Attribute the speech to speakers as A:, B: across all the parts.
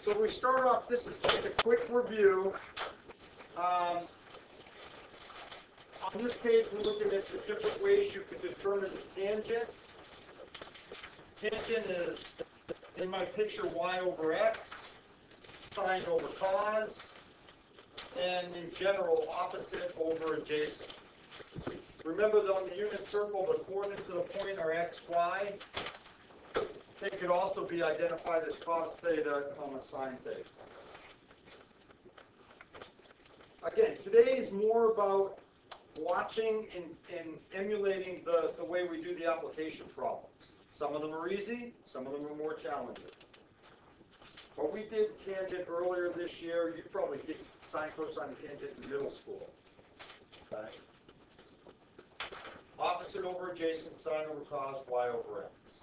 A: So we start off, this is just a quick review. On this page, we're looking at the different ways you can determine the tangent. Tangent is, in my picture, y over x, sine over cos, and in general, opposite over adjacent. Remember that on the unit circle, the coordinates of the point are x, y. They could also be identified as cos theta, sine theta. Again, today is more about watching and emulating the way we do the application problems. Some of them are easy, some of them are more challenging. But we did tangent earlier this year. You probably did sine, cosine, and tangent in middle school. Okay. Opposite over adjacent, sine over cos, y over x.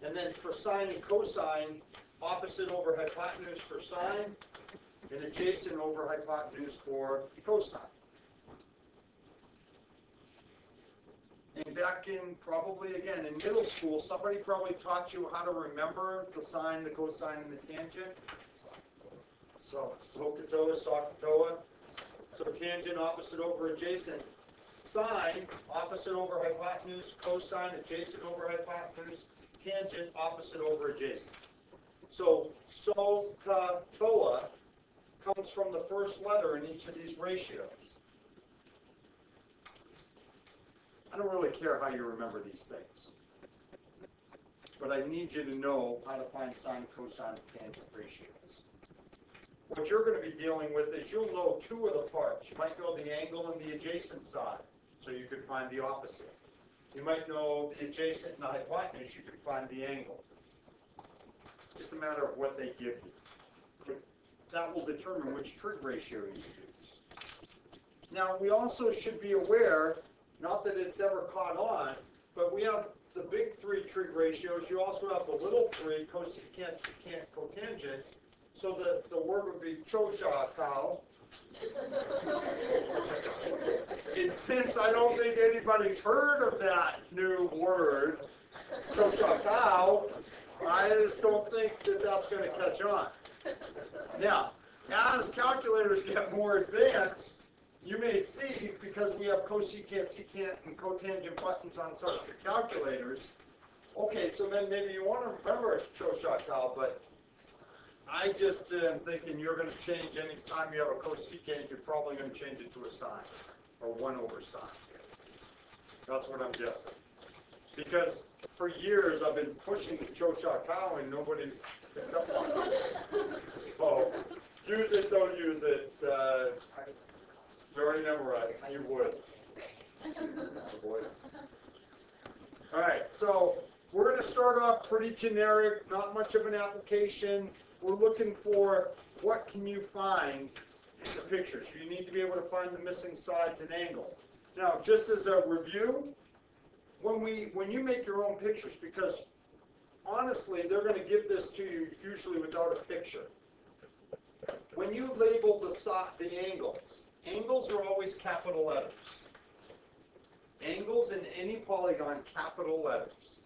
A: And then for sine and cosine, opposite over hypotenuse for sine, and adjacent over hypotenuse for cosine. And back in, probably again, in middle school, somebody probably taught you how to remember the sine, the cosine, and the tangent. So, SOHCAHTOA, SOHCAHTOA. So tangent, opposite over adjacent. Sine, opposite over hypotenuse. Cosine, adjacent over hypotenuse. Tangent, opposite over adjacent. So, SOHCAHTOA comes from the first letter in each of these ratios. I don't really care how you remember these things, but I need you to know how to find sine, cosine, and tangent ratios. What you're going to be dealing with is you'll know two of the parts. You might know the angle and the adjacent side, so you could find the opposite. You might know the adjacent and the hypotenuse, you could find the angle. It's just a matter of what they give you. But that will determine which trig ratio you use. Now, we also should be aware, not that it's ever caught on, but we have the big three trig ratios. You also have the little three, cosecant, secant, cotangent. So the word would be choshakal. And since I don't think anybody's heard of that new word, choshakal, I just don't think that that's going to catch on. Now, as calculators get more advanced, you may see, because we have cosecant, secant, and cotangent buttons on some of your calculators, okay, so then maybe you want to remember choshakal, but I just am thinking you're going to change any time you have a cosecant, you're probably going to change it to a sine, or 1 over sine. That's what I'm guessing. Because for years I've been pushing the choshakal and nobody's picked up on it. So, use it, don't use it. You already memorized. You would. Alright, so we're going to start off pretty generic, not much of an application. We're looking for what can you find in the pictures. You need to be able to find the missing sides and angles. Now, just as a review, when you make your own pictures, because honestly, they're going to give this to you usually without a picture. When you label the angles, angles are always capital letters. Angles in any polygon, capital letters.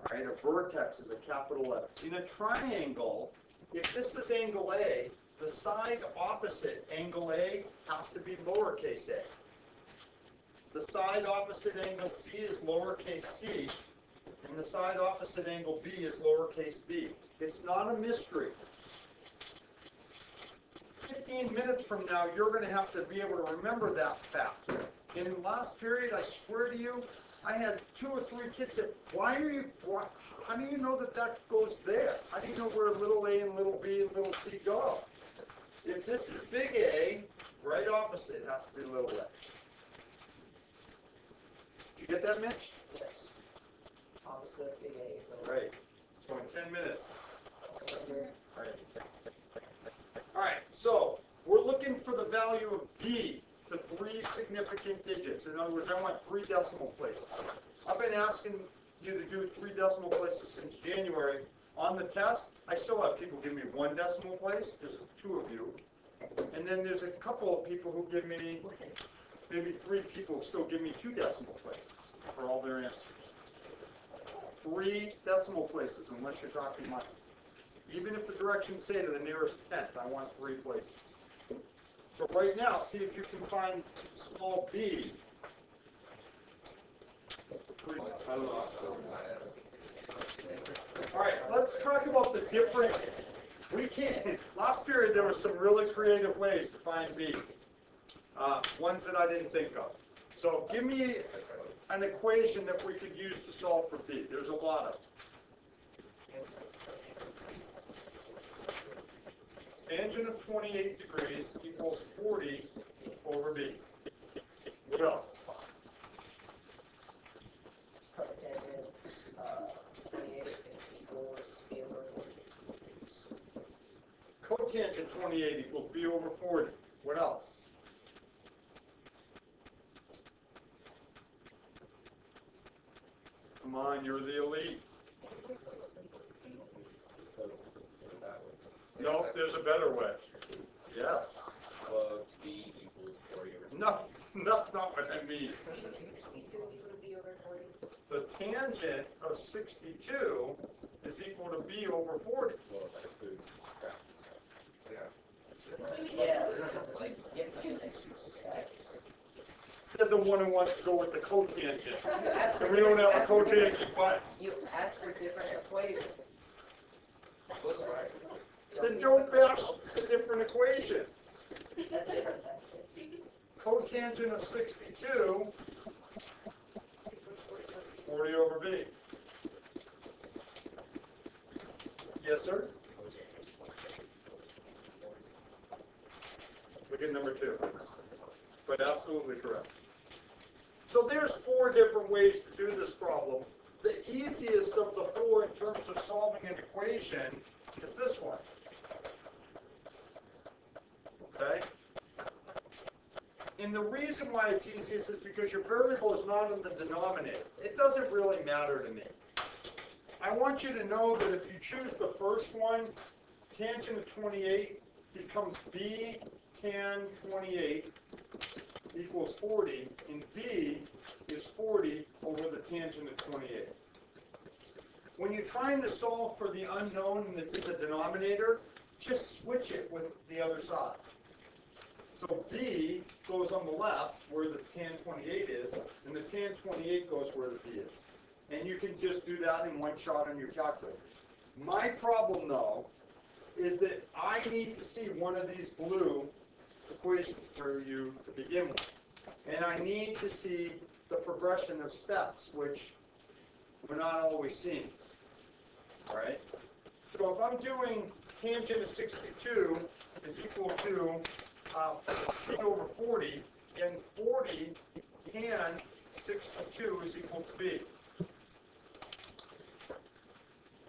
A: All right, a vertex is a capital letter. In a triangle, if this is angle A, the side opposite angle A has to be lowercase a. The side opposite angle C is lowercase c, and the side opposite angle B is lowercase b. It's not a mystery. 15 minutes from now, you're going to have to be able to remember that fact. In the last period, I swear to you, I had 2 or 3 kids say, how do you know that goes there? How do you know where little a and little b and little c go? If this is big A, right opposite has to be little a. Did you get that, Mitch?
B: Yes. Opposite big A. So
A: right. It's going 10 minutes. All right. All right, so we're looking for the value of B to 3 significant digits. In other words, I want 3 decimal places. I've been asking you to do 3 decimal places since January. On the test, I still have people give me 1 decimal place. There's 2 of you. And then there's a couple of people who give me, maybe 3 people who still give me 2 decimal places for all their answers. 3 decimal places, unless you're talking money. Even if the directions say to the nearest tenth, I want 3 places. So right now, see if you can find small b. All right, let's talk about the different. We can't. Last period, there were some really creative ways to find b. Ones that I didn't think of. So give me an equation that we could use to solve for b. There's a lot of them. Tangent of 28 degrees equals 40 over b. What else?
B: Cotangent 28 equals b over 40.
A: Cotangent 28 equals b over 40. What else? Come on, you're the elite. No, there's a better way. Yes.
C: B equals 40 over 40.
A: No, that's not what I mean.
D: 62 is equal to b over 40.
A: The tangent of 62 is equal to b over 40.
C: Well, that includes brackets.
B: Yeah.
A: Said the one who wants to go with the cotangent.
B: You asked for
A: And we don't have a
B: different-
A: cotangent, but
B: You asked for different equations.
A: then don't bash the different equations.
B: That's different.
A: Cotangent of 62, 40 over b. Yes, sir? Look at number 2. But absolutely correct. So there's 4 different ways to do this problem. The easiest of the 4 in terms of solving an equation is this one. Okay? And the reason why it's easiest is because your variable is not in the denominator. It doesn't really matter to me. I want you to know that if you choose the first one, tangent of 28 becomes b tan 28 equals 40, and b is 40 over the tangent of 28. When you're trying to solve for the unknown that's in the denominator, just switch it with the other side. So b goes on the left where the tan 28 is, and the tan 28 goes where the b is. And you can just do that in one shot on your calculator. My problem, though, is that I need to see one of these blue equations for you to begin with. And I need to see the progression of steps, which we're not always seeing. All right? So if I'm doing tangent of 62 is equal to b over 40, and 40 tan 62 is equal to b.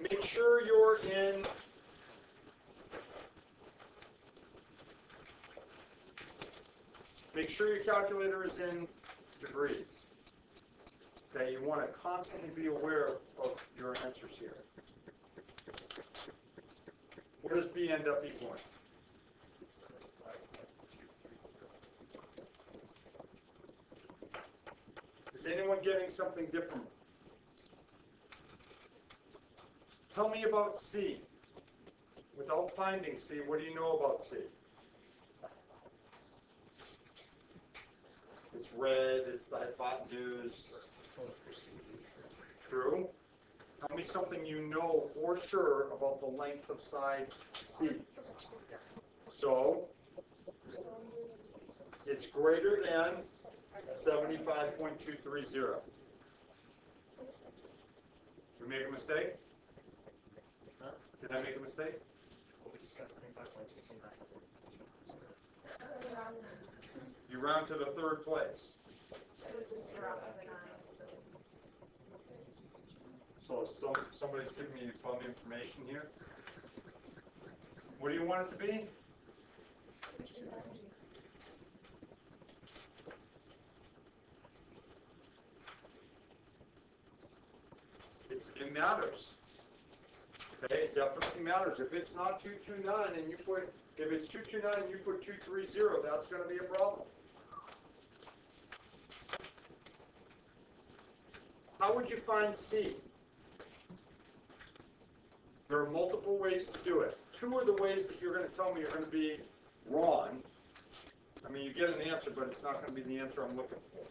A: Make sure you're in Make sure your calculator is in degrees. Okay, you want to constantly be aware of your answers here. What does b end up equaling? Is anyone getting something different? Tell me about C. Without finding C, what do you know about C? It's red, it's the hypotenuse. True. Tell me something you know for sure about the length of side C. So, it's greater than 75.230. We make a mistake? Did I make a mistake? You round to the third place. So somebody's giving me fun information here. What do you want it to be? It matters. Okay, it definitely matters. If it's not 229 and you put, if it's 229 and you put 230, that's going to be a problem. How would you find C? There are multiple ways to do it. Two of the ways that you're going to tell me are going to be wrong. I mean, you get an answer, but it's not going to be the answer I'm looking for.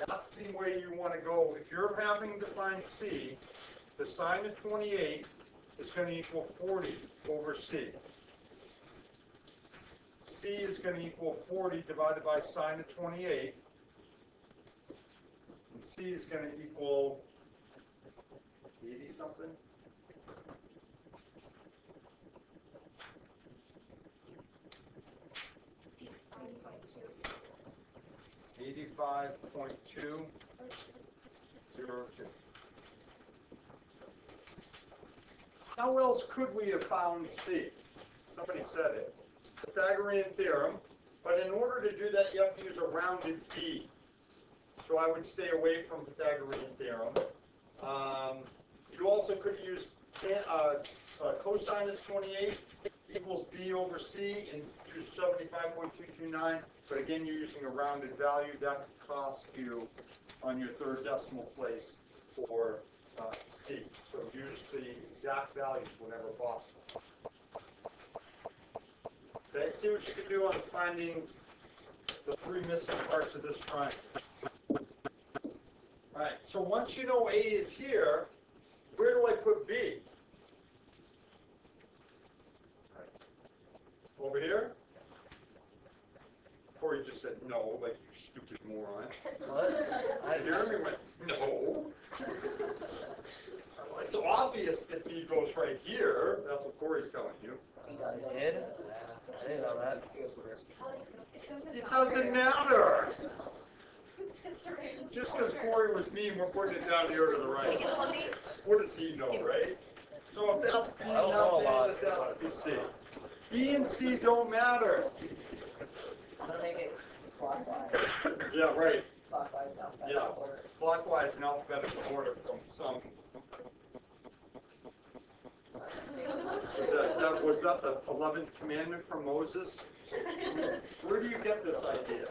A: That's the way you want to go. If you're having to find C, the sine of 28 is going to equal 40 over C. C is going to equal 40 divided by sine of 28. And C is going to equal 80 something. 85.202. How else could we have found C? Somebody said it. Pythagorean theorem. But in order to do that, you have to use a rounded b. So I would stay away from Pythagorean theorem. You also could use cosine of 28 equals b over c and use 75.229. But again, you're using a rounded value. That could cost you on your third decimal place for C. So use the exact values whenever possible. Okay, see what you can do on finding the three missing parts of this triangle. Alright, so once you know A is here, where do I put B? Over here? Corey just said no, like you stupid moron.
B: What?
A: I hear him went, no. It's obvious that B goes right here. That's what Corey's telling you.
B: I did? I didn't know that.
A: It doesn't matter.
D: It's just a random.
A: Just because Corey was mean, we're putting it down here to the right. What does he know, right? So if that's B, that's A, this has to be C. B and C don't matter.
B: I'm gonna make it clockwise.
A: Yeah, right.
B: Clockwise, alphabetical
A: Yeah.
B: order.
A: Clockwise in alphabetical order from some. Was that the 11th commandment from Moses? Where do you get this idea?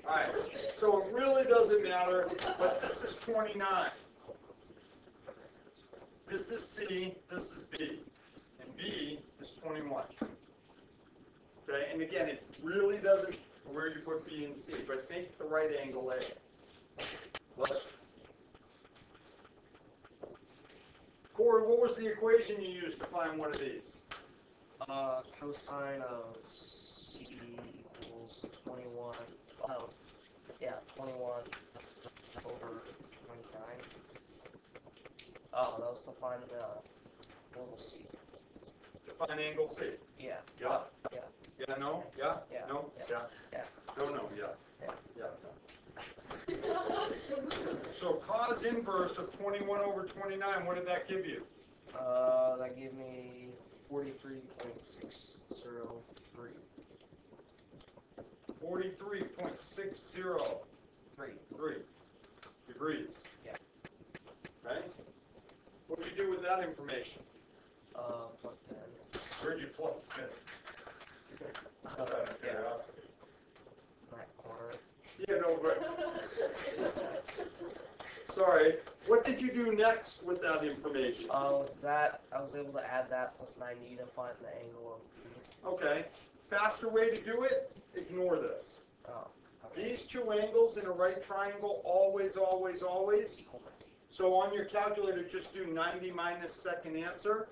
A: Alright, so it really doesn't matter, but this is 29. This is C, this is B, and B is 21. Okay, and again, it really doesn't where you put B and C, but make the right angle A. Let's. Corey, what was the equation you used to find one of these?
E: Cosine of C equals 21. Oh, yeah, 21 over 29. Oh, that was to find angle C.
A: To find angle C.
E: Yeah.
A: Yeah.
E: Yeah.
A: Yeah, no? Yeah?
E: Yeah.
A: No?
E: Yeah.
A: Yeah.
E: Yeah.
A: No, no, yeah.
E: Yeah.
A: Yeah. So cos inverse of 21 over 29, what did that give you?
E: That gave me 43.603.
A: 43.603 degrees.
E: Yeah.
A: Okay? What did you do with that information?
E: Plugged in.
A: Where'd you plug it in? Just out of curiosity.
E: That corner.
A: Yeah, no, but... Sorry. What did you do next with that information?
E: That, I was able to add that plus 90 to find the angle of B.
A: Okay. Faster way to do it? Ignore this.
E: Oh, okay.
A: These two angles in a right triangle, always, always, always. So on your calculator, just do 90 minus second answer.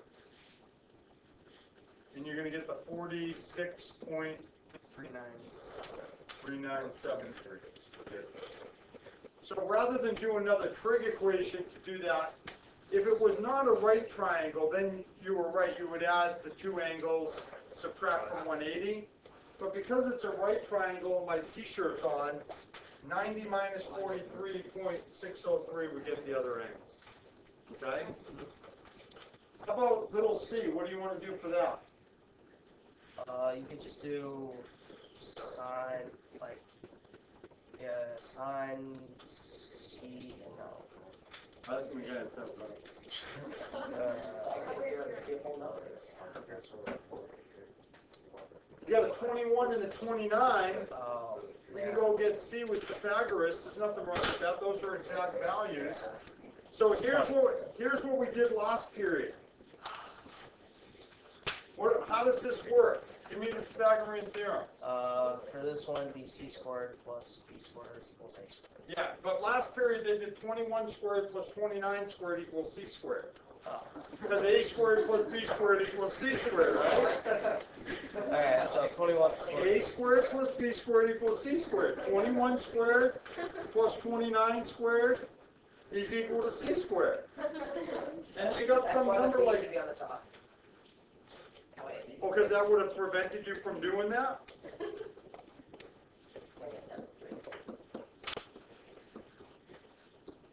A: And you're going to get the 46.397 degrees. So rather than do another trig equation to do that, if it was not a right triangle, then you were right. You would add the two angles, subtract from 180. But because it's a right triangle and my t-shirt's on, 90 minus 43.603 would get the other angles. Okay? How about little c? What do you want to do for that?
E: You could just do sine, like, yeah, sine C, no.
A: That's going to get it. You got a 21 and a 29.
E: Oh,
A: We can go get C with Pythagoras. There's nothing wrong with that. Those are exact values. So here's what we did last period. How does this work? Give me the Pythagorean theorem.
E: For this one, be c squared plus b squared equals a squared.
A: Yeah, but last period they did 21 squared plus 29 squared equals c squared.
E: Oh.
A: Because a squared plus b squared equals c squared, right?
E: Okay, so 21 squared.
A: A squared plus b squared equals c squared. 21 squared plus 29 squared is equal to c squared. And they got some number like,
B: to be on the top. That way it makes
A: oh, because that would have prevented you from doing that?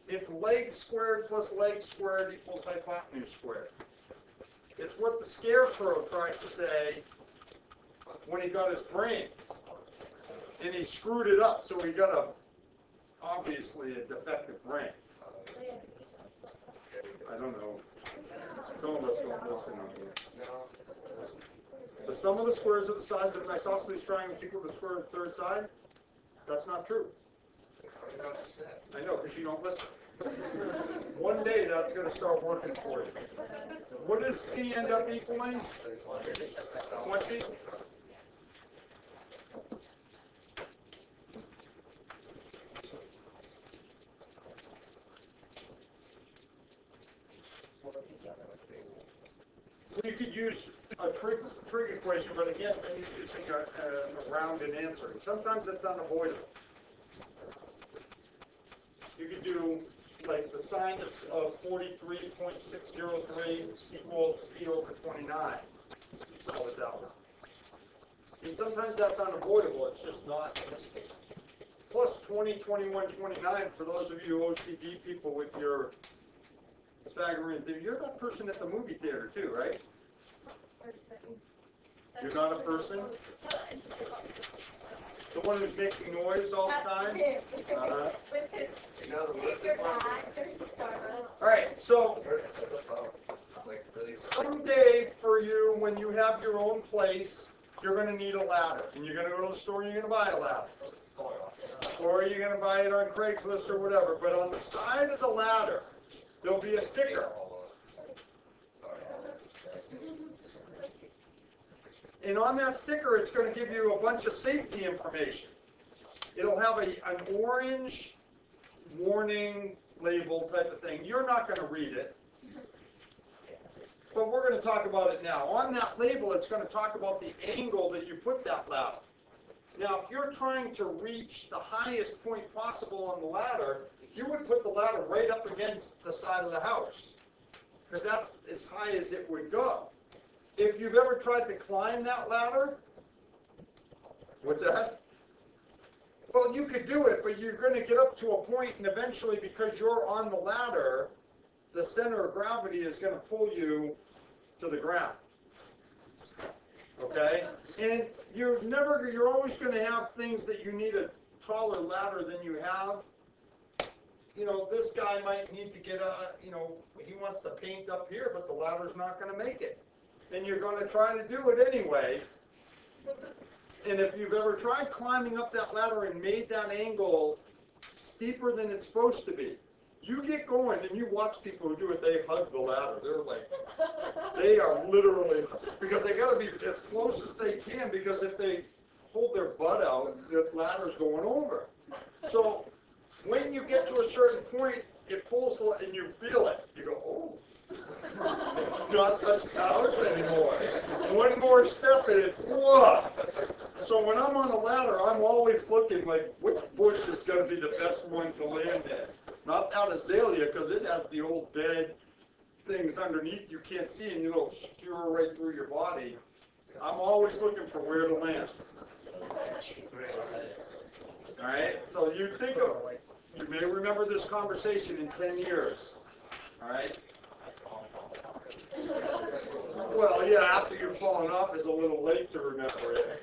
A: It's leg squared plus leg squared equals hypotenuse squared. It's what the scarecrow tried to say when he got his brain. And he screwed it up, so he got obviously a defective brain. I don't know. Some of us don't listen on here. The sum of the squares of the sides of an isosceles triangle is equal to the square of the third side? That's not true. I know, because you don't listen. One day that's going to start working for you. What does C end up equaling? 20? You could use a trig equation, but again, then you're using a rounded answer. Sometimes that's unavoidable. You could do like the sine of 43.603 equals C over 29. Solve it that way. And sometimes that's unavoidable. It's just not in this case. Plus 20, 21, 29, for those of you OCD people with your Pythagorean theory, you're that person at the movie theater too, right? You're not a person? The one who's making noise all the time? Uh-huh.
D: With his paper bag, there's a Starbucks.
A: Alright, so someday for you, when you have your own place, you're going to need a ladder. And you're going to go to the store and you're going to buy a ladder. Or you're going to buy it on Craigslist or whatever. But on the side of the ladder, there'll be a sticker. And on that sticker, it's going to give you a bunch of safety information. It'll have an orange warning label type of thing. You're not going to read it. But we're going to talk about it now. On that label, it's going to talk about the angle that you put that ladder. Now, if you're trying to reach the highest point possible on the ladder, you would put the ladder right up against the side of the house. Because that's as high as it would go. If you've ever tried to climb that ladder, what's that? Well, you could do it, but you're going to get up to a point, and eventually, because you're on the ladder, the center of gravity is going to pull you to the ground. Okay? And you're always going to have things that you need a taller ladder than you have. You know, this guy might need to get he wants to paint up here, but the ladder's not going to make it. And you're going to try to do it anyway. And if you've ever tried climbing up that ladder and made that angle steeper than it's supposed to be, you get going and you watch people who do it, they hug the ladder. They're like, they are literally, because they got to be as close as they can, because if they hold their butt out, the ladder's going over. So when you get to a certain point, it pulls and you feel it. You go, oh. Not touch the house anymore. One more step and it's whoa. So when I'm on the ladder, I'm always looking like which bush is going to be the best one to land in. Not that azalea, because it has the old dead things underneath you can't see, and it'll skewer right through your body. I'm always looking for where to land. All right. So you may remember this conversation in 10 years. All right. Well, yeah, after you've fallen off, it's a little late to remember it.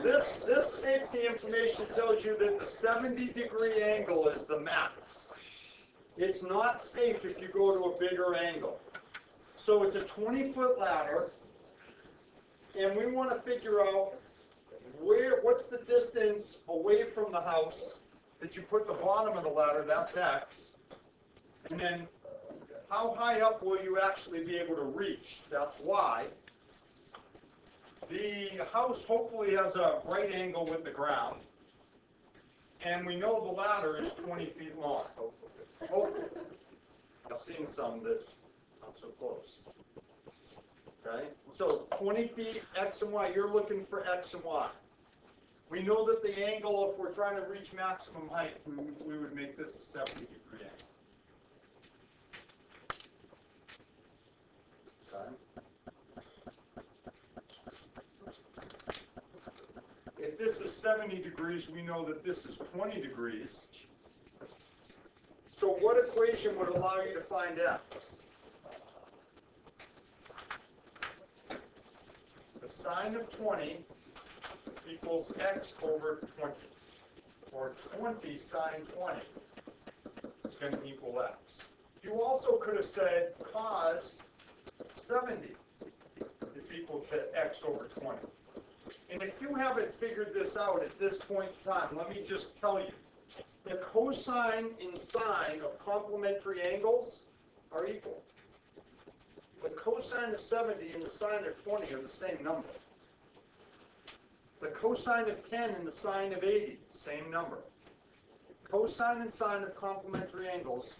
A: This safety information tells you that the 70-degree angle is the max. It's not safe if you go to a bigger angle. So it's a 20-foot ladder. and we want to figure out what's the distance away from the house that you put the bottom of the ladder, that's X, and then how high up will you actually be able to reach, that's Y. The house hopefully has a right angle with the ground, and we know the ladder is 20 feet long, hopefully. I've seen some that not so close. Okay, so 20 feet, X and Y, you're looking for X and Y. We know that the angle, if we're trying to reach maximum height, we would make this a 70-degree angle. Okay. If this is 70 degrees, we know that this is 20 degrees. So what equation would allow you to find X? The sine of 20 equals X over 20. Or 20 sine 20 is going to equal X. You also could have said cos 70 is equal to X over 20. And if you haven't figured this out at this point in time, let me just tell you. The cosine and sine of complementary angles are equal. The cosine of 70 and the sine of 20 are the same number. The cosine of 10 and the sine of 80, same number. Cosine and sine of complementary angles.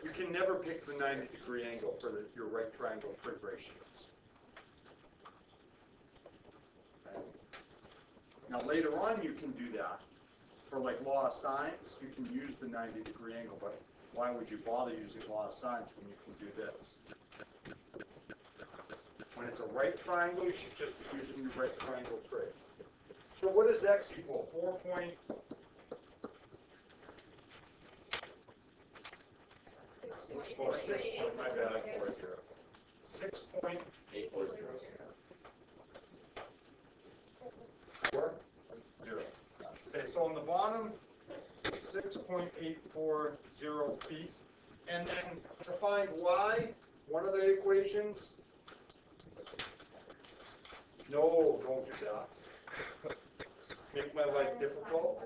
A: You can never pick the 90-degree angle for your right triangle trig ratios. Okay. Now later on you can do that. For like law of sines, you can use the 90-degree angle, but why would you bother using law of sines when you can do this? When it's a right triangle, you should just be using your right triangle trig. So what does X equal?
C: 6.840.
A: 4? 0. Okay, so on the bottom, 6.840 feet. And then to find Y, one of the equations. No, don't do that. Make my life difficult.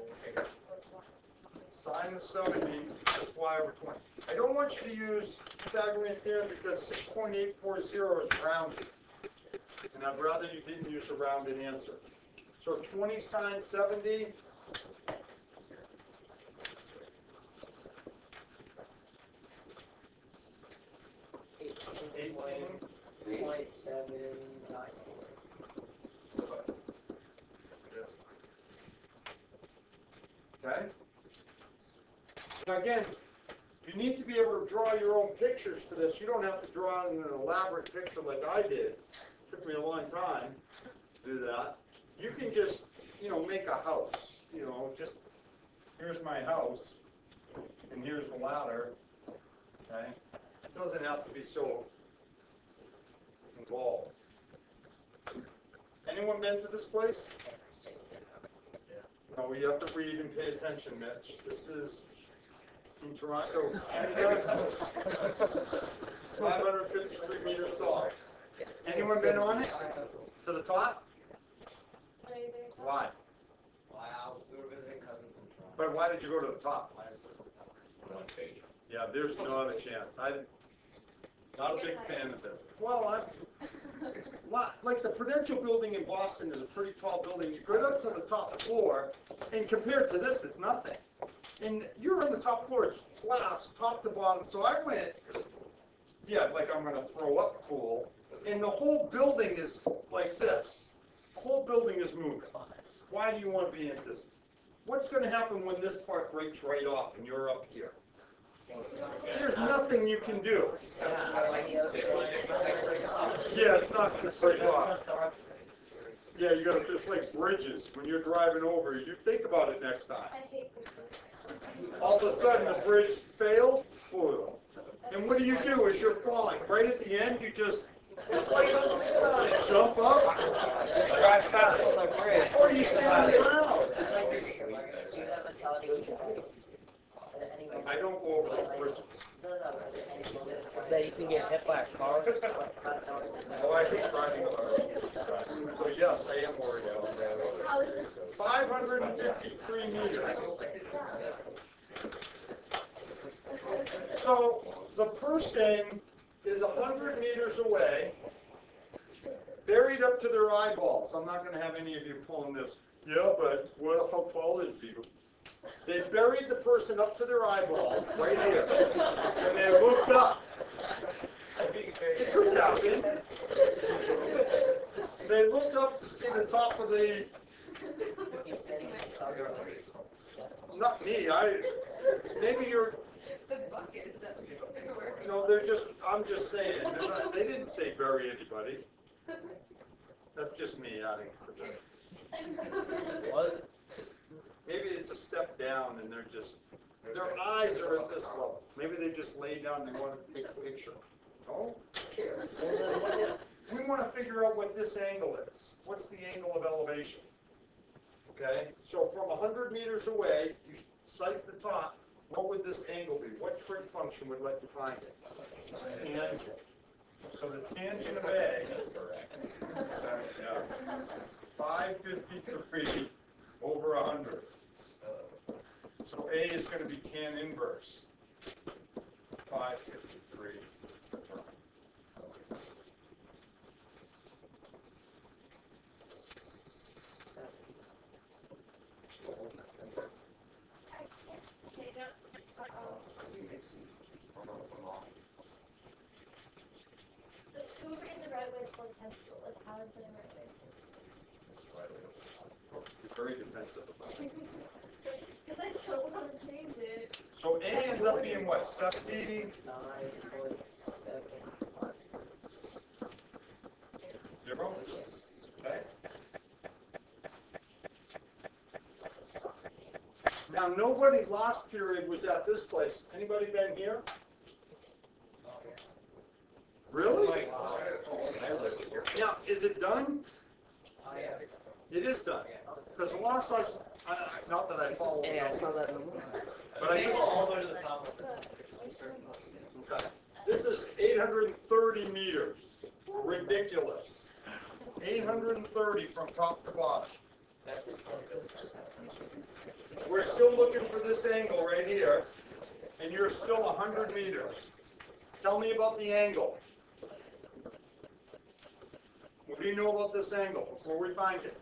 A: Sine of 70 is Y over 20. I don't want you to use Pythagorean theorem because 6.840 is rounded. And I'd rather you didn't use a rounded answer. So 20 sine 70. Okay? Now again, you need to be able to draw your own pictures for this. You don't have to draw an elaborate picture like I did. It took me a long time to do that. You can just, make a house. Just here's my house, and here's the ladder. Okay? It doesn't have to be so involved. Anyone been to this place? No, you have to read and pay attention, Mitch. This is in Toronto, Canada. 553 meters tall. Anyone been on it? To the top? Why?
E: We were visiting cousins in Toronto.
A: But why did you go to the top?
C: One stage.
A: Yeah, there's not a chance. I'm not a big fan of this. Well, like the Prudential building in Boston is a pretty tall building. You go up to the top floor, and compared to this, it's nothing. And you're on the top floor, it's glass, top to bottom. So I went, like I'm going to throw up cool. And the whole building is like this. The whole building is moving. Why do you want to be in this? What's going to happen when this part breaks right off and you're up here? There's nothing you can do. Yeah, it's not going to break off. Yeah, you got to just like bridges. When you're driving over, you think about it next time. All of a sudden, the bridge failed. And what do you do as you're falling? Right at the end, you just jump up.
E: Just drive fast on the bridge.
A: Or you stand on the ground.
B: Do you have mentality with your guys?
A: I don't go over the bridges.
E: That you can get hit by a car.
A: Oh, I hate driving cars. So yes, I am worried about that.
D: How is this?
A: 553 meters. So the person is 100 meters away, buried up to their eyeballs. I'm not going to have any of you pulling this. Yeah, but what? How tall is he? They buried the person up to their eyeballs, right here, and they looked up. They looked up to see the top of the. Not me. Maybe you're. They're just. I'm just saying. They didn't say bury anybody. That's just me adding to the.
E: What?
A: Maybe it's a step down and they're just, their eyes are at this level. Maybe they just lay down and they want to take a picture. No? We want to figure out what this angle is. What's the angle of elevation? Okay? So from 100 meters away, you sight the top, what would this angle be? What trig function would let you find it? Tangent. So the tangent of A, yeah, 553 over 100. So A is going to be tan inverse. 553.
D: Who would get the right way for pencil? Like, how is it right way?
A: It's very defensive.
D: Because I don't want to change it.
A: So A ends up being what? 70?
E: 9.7.
A: Zero? Okay. Now nobody last period was at this place. Anybody been here? Really? Now, is it done? It is done. Because the last time, not that I follow,
E: Yeah, I saw that in the movie.
A: but I just
C: all the way to the top.
A: Okay. This is 830 meters. Ridiculous. 830 from top to bottom. We're still looking for this angle right here, and you're still 100 meters. Tell me about the angle. What do you know about this angle before we find it?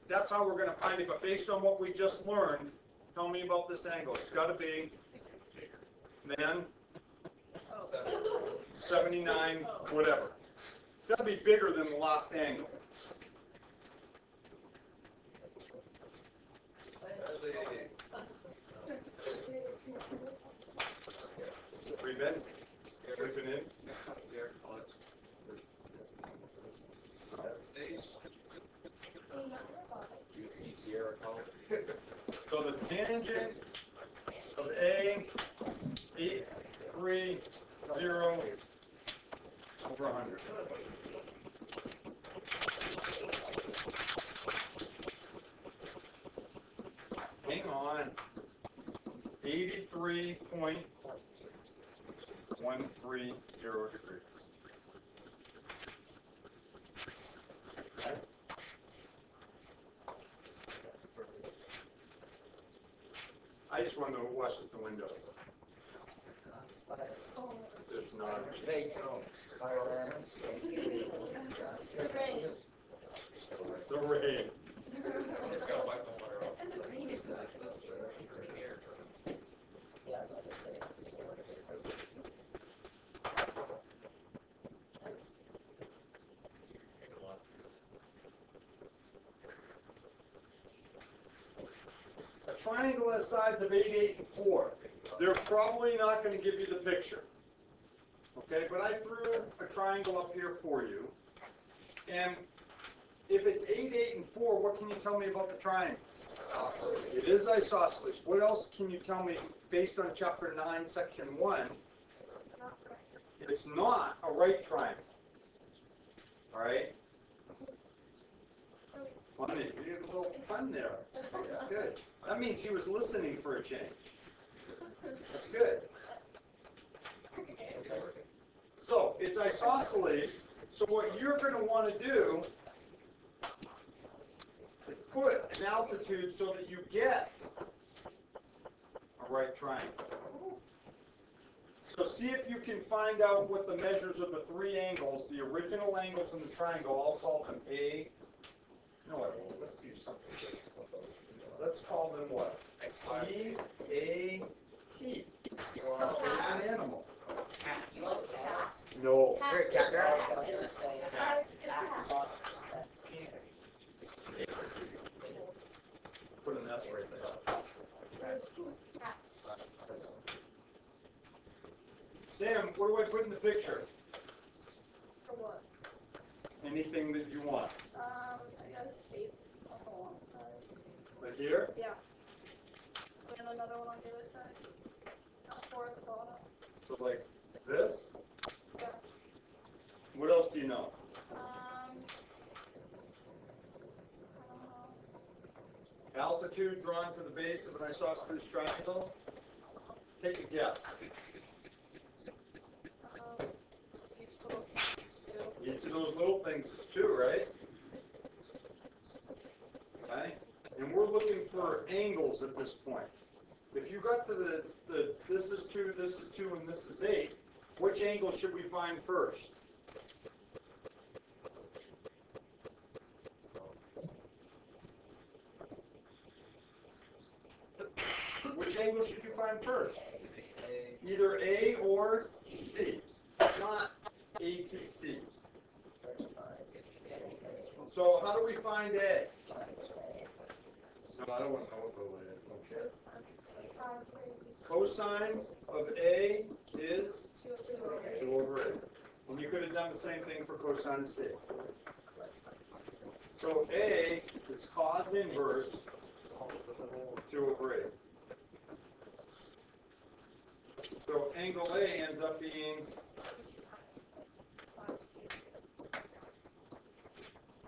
A: That's how we're going to find it, but based on what we just learned, tell me about this angle. It's got to be then 79, whatever. It's got to be bigger than the last angle. Three bends. Sleeping in. So the tangent of A, 830 over 100. Hang on. 83.130 degrees. Okay. I just want to know who washes the windows. It's not. The rain. A triangle has sides of 8, 8, and 4. They're probably not going to give you the picture. Okay, but I threw a triangle up here for you. And if it's 8, 8, and 4, what can you tell me about the triangle? It is isosceles. What else can you tell me based on chapter 9, section 1? It's not a right triangle. All right? Funny. We had a little fun there. Good. That means he was listening for a change. That's good. So it's isosceles. So what you're going to want to do is put an altitude so that you get a right triangle. So see if you can find out what the measures of the three angles, the original angles in the triangle, I'll call them A. No, I won't. Let's do something different. Let's call them what? C, A, T. Wow, there's an animal.
B: You like cats?
A: No.
B: You're a cat girl? I was gonna say
D: Cat.
B: monsters. That's
A: Put an S right there. Sam, what do I put in the picture?
D: For what?
A: Anything that you want.
D: I guess states alongside.
A: Right here?
D: Yeah. And another one on the other side. Four at the bottom.
A: So like this?
D: Yeah.
A: What else do you know?
D: I don't know.
A: Altitude drawn to the base of an isosceles triangle? Take a guess. Each of those little things is 2, right? Okay? And we're looking for angles at this point. If you got to the this is 2, this is 2, and this is 8, which angle should we find first? Which angle should you find first? Either A or C, not ATC. So how do we find A? No, I don't want to know what the way is. Cosine of A is 2 over 8. And you could have done the same thing for cosine of C. So A is cos inverse 2 over 8. So angle A ends up being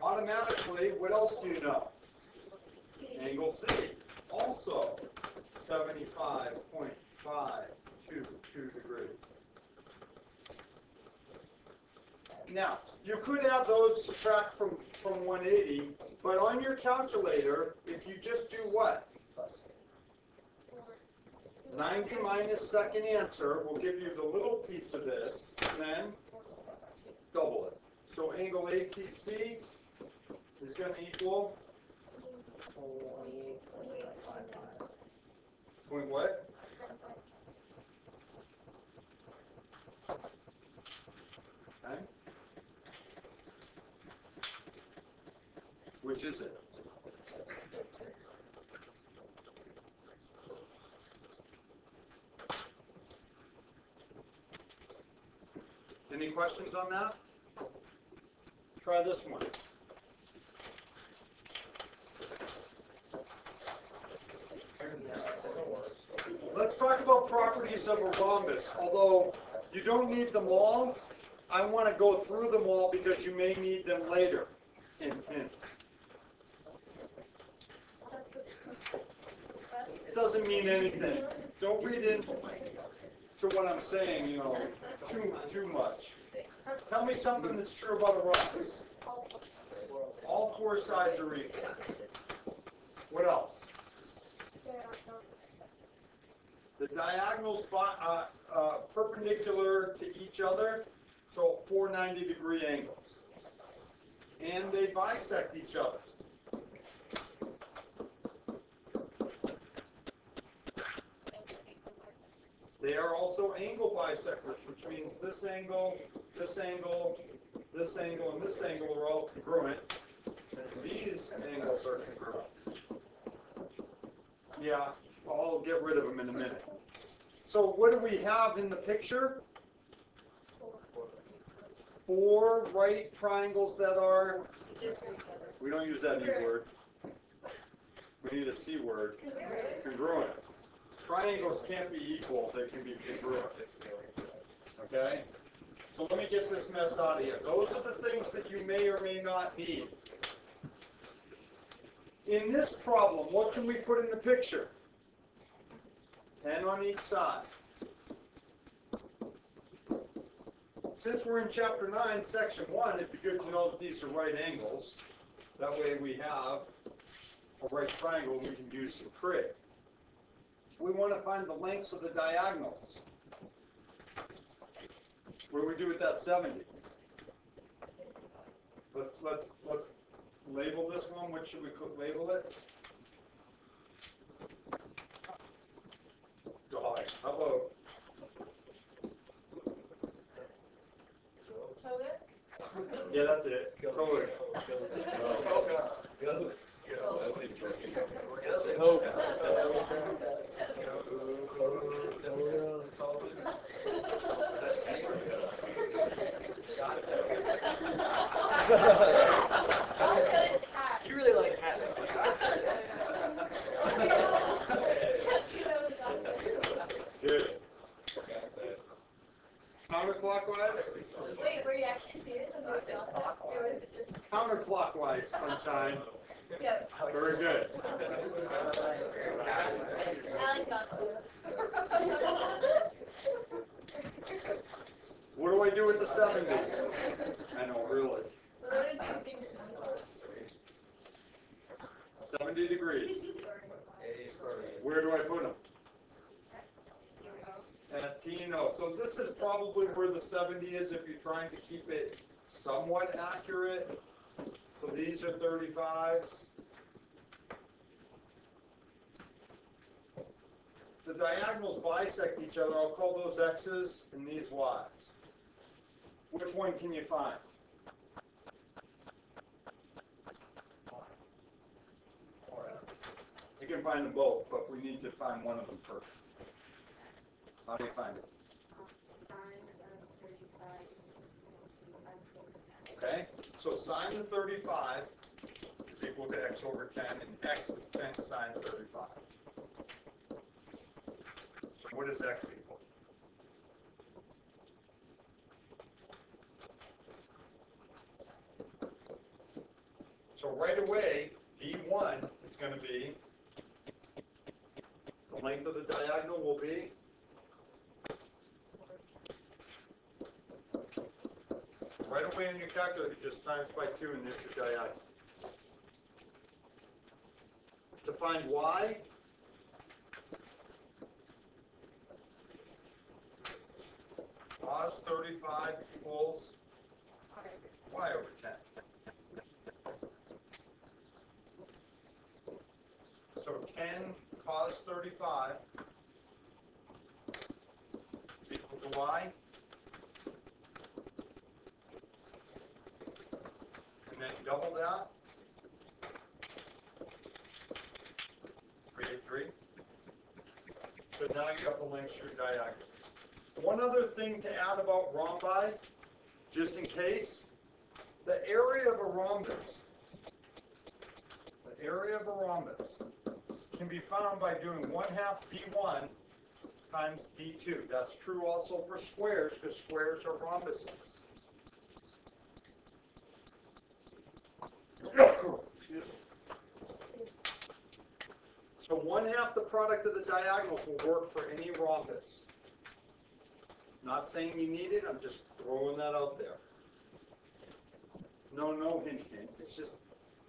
A: automatically, what else do you know? Angle C, also 75.522 degrees. Now, you could have those subtract from 180, but on your calculator, if you just do what? 90 minus second answer will give you the little piece of this, and then double it. So angle ATC is going to equal point what? Okay. Which is it? Any questions on that? Try this one. Let's talk about properties of a rhombus. Although you don't need them all, I want to go through them all because you may need them later. Hint, hint. It doesn't mean anything. Don't read into what I'm saying, you know, too much. Tell me something that's true about a rhombus. All 4 sides are equal. What else? The diagonals perpendicular to each other, so 4 90-degree angles. And they bisect each other. They are also angle bisectors, which means this angle, this angle, this angle, and this angle are all congruent. And these angles are congruent. Yeah, I'll get rid of them in a minute. So what do we have in the picture? 4 right triangles that are, we don't use that E word. We need a C word, congruent. Triangles can't be equal, they can be congruent. Okay? So let me get this mess out of here. Those are the things that you may or may not need. In this problem, what can we put in the picture? 10 on each side. Since we're in Chapter 9, Section 1, it'd be good to know that these are right angles. That way we have a right triangle and we can use some trig. We want to find the lengths of the diagonals. What do we do with that 70? Let's label this one. What should we label it? Dog. How about yeah, that's it. Totally.
E: You really like cats.
A: Good. Counterclockwise?
D: Wait, were you actually serious about Delta? Or was it just...
A: Counterclockwise, sunshine.
D: Yeah.
A: Very good.
D: I like that too.
A: What do I do with the 70? I know, really. 70 degrees. Where do I put them? At T&O. So this is probably where the 70 is if you're trying to keep it somewhat accurate. So these are 35s. The diagonals bisect each other. I'll call those X's and these Y's. Which one can you find? You can find them both, but we need to find one of them first. How do you find it? Okay, so sine of 35 is equal to x over 10, and x is 10 sine 35. So what is x equal? So right away, D1 is going to be, the length of the diagonal will be right away in your calculator, just times by 2 and there's your diagonal. To find y, cos 35 equals y over 10. So 10 cos 35 is equal to y. And then double that. 383. So now you got the lengths of your diagonals. One other thing to add about rhombi, just in case, the area of a rhombus can be found by doing 1/2 d1 times d2. That's true also for squares, because squares are rhombuses. So 1/2 the product of the diagonals will work for any rhombus. Not saying you need it, I'm just throwing that out there. No hint. It's just,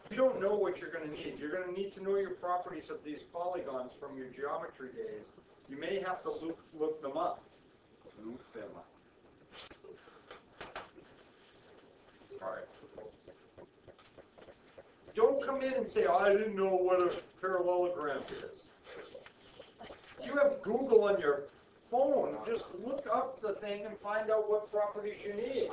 A: you don't know what you're going to need. You're going to need to know your properties of these polygons from your geometry days. You may have to look them up. All right. Don't come in and say, oh, I didn't know what a parallelogram is. You have Google on your phone. Just look up the thing and find out what properties you need.